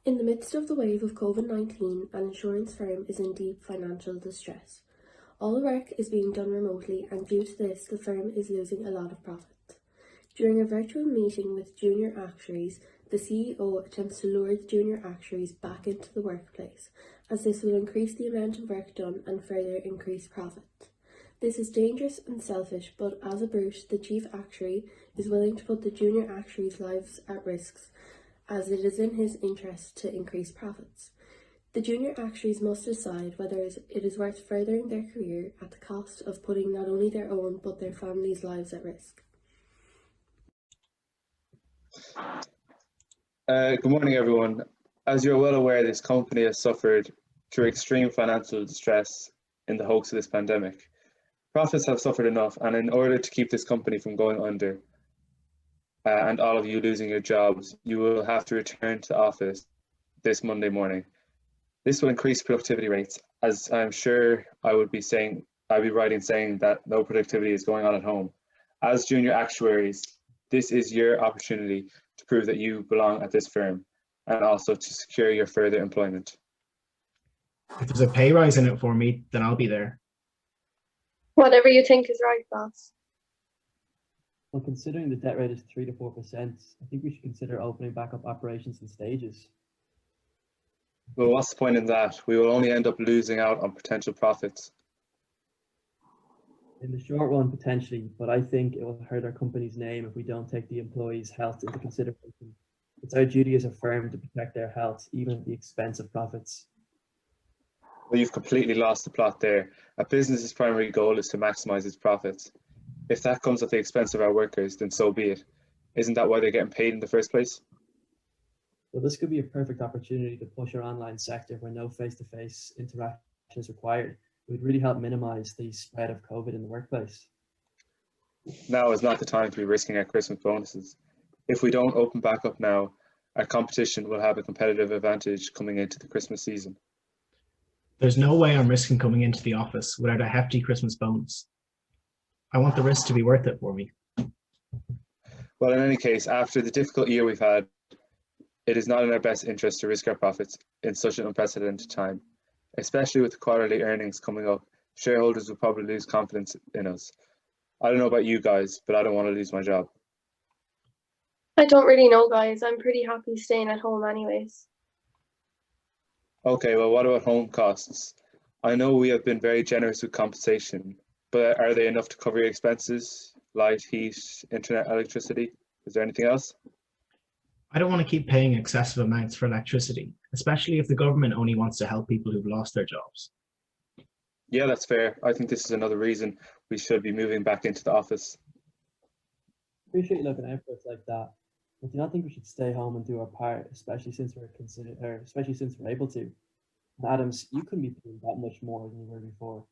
In the midst of the wave of COVID-19, an insurance firm is in deep financial distress. All work is being done remotely, and due to this, the firm is losing a lot of profit. During a virtual meeting with junior actuaries, the CEO attempts to lure the junior actuaries back into the workplace, as this will increase the amount of work done and further increase profit. This is dangerous and selfish, but as a brute, the chief actuary is willing to put the junior actuaries' lives at risk, as it is in his interest to increase profits. The junior actuaries must decide whether it is worth furthering their career at the cost of putting not only their own but their families' lives at risk. Good morning, everyone. As you're well aware, this company has suffered through extreme financial distress in the hoax of this pandemic. Profits have suffered enough, and in order to keep this company from going under, and all of you losing your jobs, you will have to return to the office this Monday morning. This will increase productivity rates, as I'm sure I'd be writing saying that no productivity is going on at home. As junior actuaries, this is your opportunity to prove that you belong at this firm, and also to secure your further employment. If there's a pay rise in it for me, then I'll be there. Whatever you think is right, boss. Well, considering the debt rate is 3 to 4%, I think we should consider opening back up operations in stages. Well, what's the point in that? We will only end up losing out on potential profits. In the short run, potentially, but I think it will hurt our company's name if we don't take the employees' health into consideration. It's our duty as a firm to protect their health, even at the expense of profits. Well, you've completely lost the plot there. A business's primary goal is to maximize its profits. If that comes at the expense of our workers, then so be it. Isn't that why they're getting paid in the first place? Well, this could be a perfect opportunity to push our online sector where no face-to-face interaction is required. It would really help minimize the spread of COVID in the workplace. Now is not the time to be risking our Christmas bonuses. If we don't open back up now, our competition will have a competitive advantage coming into the Christmas season. There's no way I'm risking coming into the office without a hefty Christmas bonus. I want the risk to be worth it for me. Well, in any case, after the difficult year we've had, it is not in our best interest to risk our profits in such an unprecedented time. Especially with the quarterly earnings coming up, shareholders will probably lose confidence in us. I don't know about you guys, but I don't want to lose my job. I don't really know, guys. I'm pretty happy staying at home anyways. Okay, well, what about home costs? I know we have been very generous with compensation, but are they enough to cover your expenses? Light, heat, internet, electricity? Is there anything else? I don't want to keep paying excessive amounts for electricity, especially if the government only wants to help people who've lost their jobs. Yeah, that's fair. I think this is another reason we should be moving back into the office. Appreciate you looking out for us like that, but do you not think we should stay home and do our part, especially since we're able to? And Adams, you couldn't be paying that much more than you were before.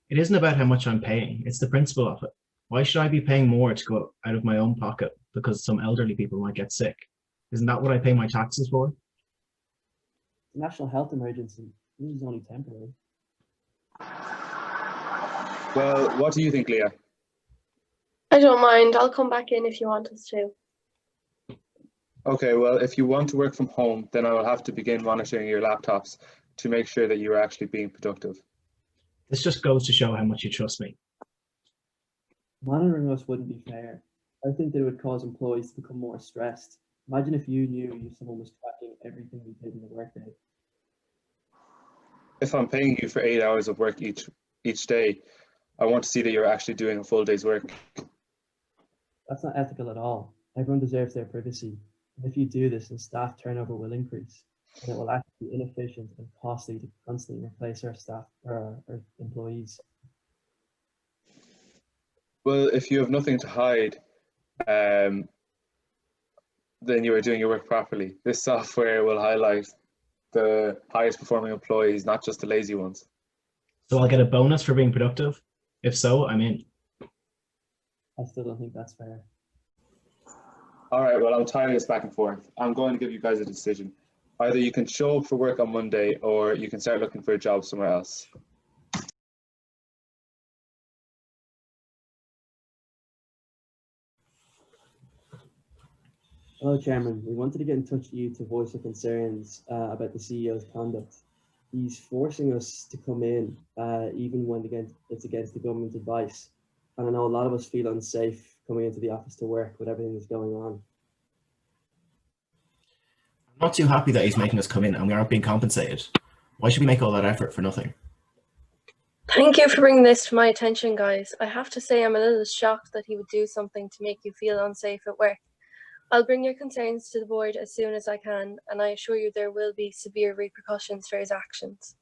It isn't about how much I'm paying, it's the principle of it. Why should I be paying more to go out of my own pocket because some elderly people might get sick? Isn't that what I pay my taxes for? It's a national health emergency. This is only temporary. Well, what do you think, Leah? I don't mind. I'll come back in if you want us to. Okay, well, if you want to work from home, then I will have to begin monitoring your laptops to make sure that you are actually being productive. This just goes to show how much you trust me. Monitoring us wouldn't be fair. I think that it would cause employees to become more stressed. Imagine if you knew someone was tracking everything you did in the workday. If I'm paying you for 8 hours of work each day, I want to see that you're actually doing a full day's work. That's not ethical at all. Everyone deserves their privacy. And if you do this, then staff turnover will increase. And it will actually be inefficient and costly to constantly replace our staff or our employees. Well, if you have nothing to hide, then you are doing your work properly. This software will highlight the highest performing employees, not just the lazy ones. So I'll get a bonus for being productive? If so, I'm in. I still don't think that's fair. All right, well, I'm tired of this back and forth. I'm going to give you guys a decision. Either you can show up for work on Monday, or you can start looking for a job somewhere else. Hello, Chairman. We wanted to get in touch with you to voice our concerns about the CEO's conduct. He's forcing us to come in, even when it's against the government advice. And I know a lot of us feel unsafe coming into the office to work with everything that's going on. I'm not too happy that he's making us come in and we aren't being compensated. Why should we make all that effort for nothing? Thank you for bringing this to my attention, guys. I have to say I'm a little shocked that he would do something to make you feel unsafe at work. I'll bring your concerns to the board as soon as I can, and I assure you there will be severe repercussions for his actions.